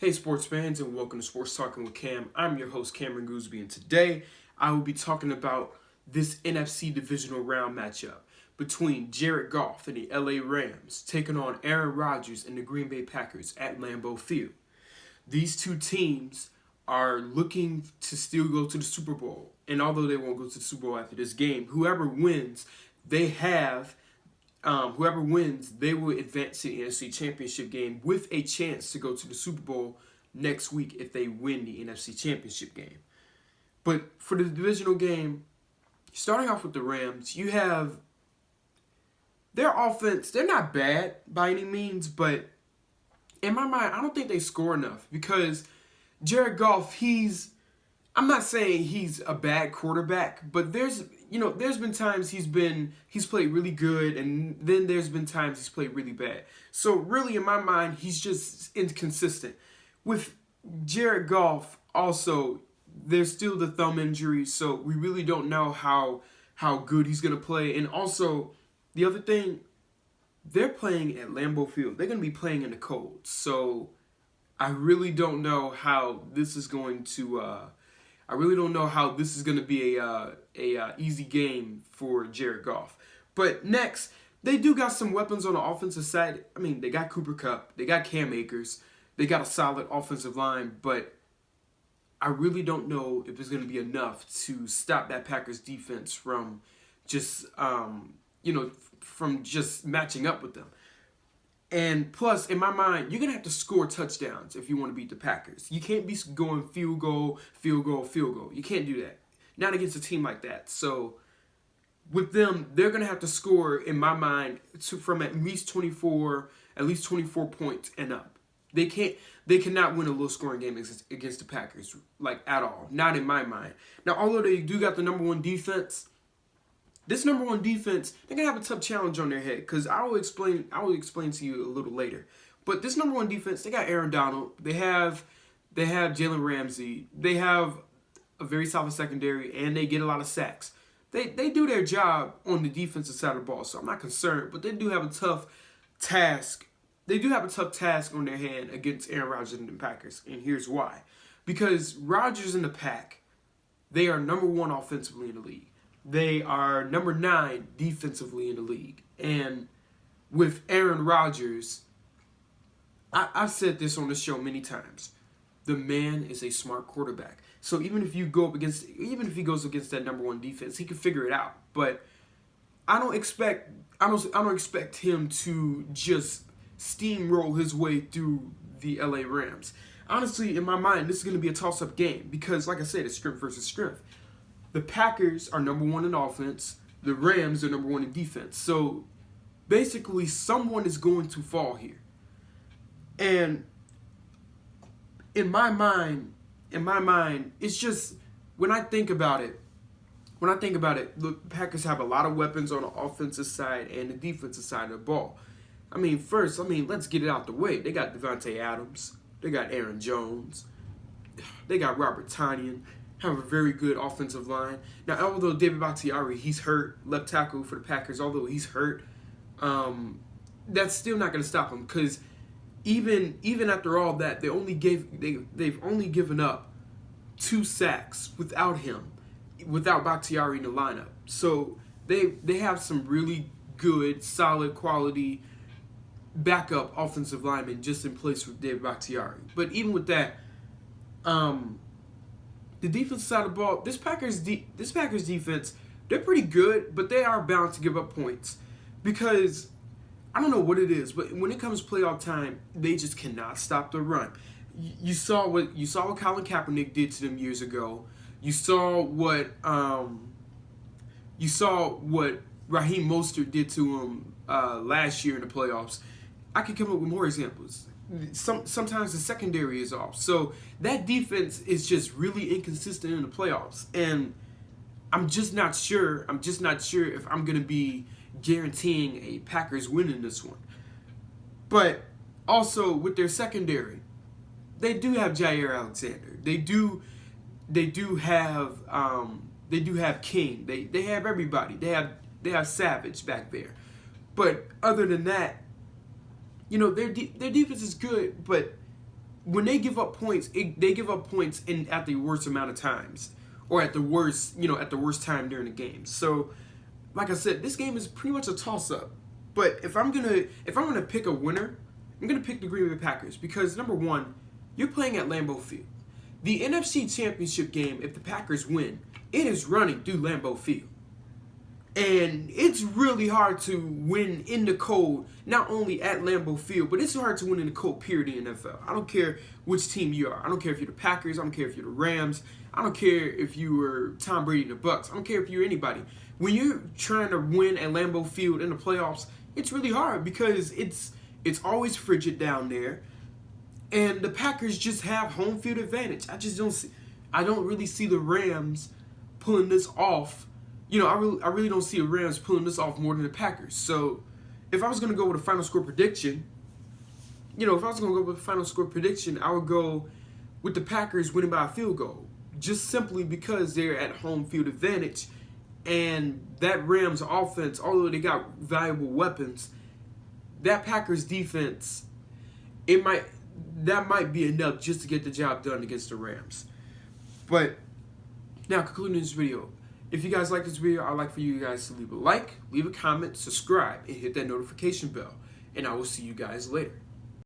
Hey sports fans, and welcome to Sports Talking with Cam. I'm your host Cameron Gooseby, and today I will be talking about this NFC divisional round matchup between Jared Goff and the LA Rams taking on Aaron Rodgers and the Green Bay Packers at Lambeau Field. These two teams are looking to still go to the Super Bowl, and although they won't go to the Super Bowl after this game, whoever wins, they will advance to the NFC Championship game with a chance to go to the Super Bowl next week if they win the NFC Championship game. But for the divisional game, starting off with the Rams, you have their offense. They're not bad by any means, but in my mind, I don't think they score enough because Jared Goff, I'm not saying he's a bad quarterback, but there's been times he's played really good, and then there's been times he's played really bad. So really, in my mind, he's just inconsistent. With Jared Goff, also, there's still the thumb injury, so we really don't know how good he's gonna play. And also, the other thing, they're playing at Lambeau Field. They're gonna be playing in the cold, so I really don't know how this is going to. I really don't know how this is going to be a easy game for Jared Goff. But next, they do got some weapons on the offensive side. I mean, they got Cooper Kupp, they got Cam Akers, they got a solid offensive line, but I really don't know if it's going to be enough to stop that Packers defense from just matching up with them. And plus, in my mind, you're going to have to score touchdowns if you want to beat the Packers. You can't be going field goal, field goal, field goal. You can't do that. Not against a team like that. So, with them, they're going to have to score, in my mind, from at least 24 points and up. They cannot win a low-scoring game against the Packers, like, at all. Not in my mind. Now, although they do got the number one defense, this number one defense, they're gonna have a tough challenge on their head because I will explain to you a little later. But this number one defense, they got Aaron Donald, they have Jalen Ramsey, they have a very solid secondary, and they get a lot of sacks. They do their job on the defensive side of the ball, so I'm not concerned. But they do have a tough task. They do have a tough task on their hand against Aaron Rodgers and the Packers, and here's why: because Rodgers and the Pack, they are number one offensively in the league. They are number 9 defensively in the league. And with Aaron Rodgers, I've said this on the show many times. The man is a smart quarterback. So even if he goes against that number one defense, he can figure it out. But I don't expect him to just steamroll his way through the LA Rams. Honestly, in my mind, this is going to be a toss-up game because, like I said, it's strength versus strength. The Packers are number one in offense. The Rams are number one in defense. So basically, someone is going to fall here. And in my mind, it's just when I think about it, the Packers have a lot of weapons on the offensive side and the defensive side of the ball. Let's get it out the way. They got Devontae Adams. They got Aaron Jones. They got Robert Tonyan. Have a very good offensive line. Now, although David Bakhtiari, he's hurt, left tackle for the Packers, although he's hurt, that's still not going to stop him because even after all that, they've only given up 2 sacks without him, without Bakhtiari in the lineup. So they have some really good, solid, quality backup offensive linemen just in place with David Bakhtiari. But even with that, the defensive side of the ball, this Packers defense, they're pretty good, but they are bound to give up points because I don't know what it is, but when it comes to playoff time, they just cannot stop the run. You saw what Colin Kaepernick did to them years ago. You saw what Raheem Mostert did to him last year in the playoffs. I could come up with more examples. Sometimes the secondary is off. So that defense is just really inconsistent in the playoffs. And I'm just not sure if I'm going to be guaranteeing a Packers win in this one. But also with their secondary, they do have Jair Alexander. They do have King. They have everybody. They have Savage back there. But other than that, their defense is good, but when they give up points, they give up points at the worst amount of times, or at the worst time during the game. So, like I said, this game is pretty much a toss-up. But if I'm gonna pick a winner, I'm gonna pick the Green Bay Packers because number one, you're playing at Lambeau Field. The NFC Championship game, if the Packers win, it is running through Lambeau Field. And it's really hard to win in the cold, not only at Lambeau Field, but it's hard to win in the cold period in the NFL. I don't care which team you are. I don't care if you're the Packers. I don't care if you're the Rams. I don't care if you were Tom Brady and the Bucks. I don't care if you're anybody. When you're trying to win at Lambeau Field in the playoffs, it's really hard because it's always frigid down there. And the Packers just have home field advantage. I don't really see the Rams pulling this off. I really don't see the Rams pulling this off more than the Packers. So, if I was going to go with a final score prediction, I would go with the Packers winning by a field goal. Just simply because they're at home field advantage. And that Rams offense, although they got valuable weapons, that Packers defense, that might be enough just to get the job done against the Rams. But now, concluding this video, if you guys like this video, I'd like for you guys to leave a like, leave a comment, subscribe, and hit that notification bell. And I will see you guys later.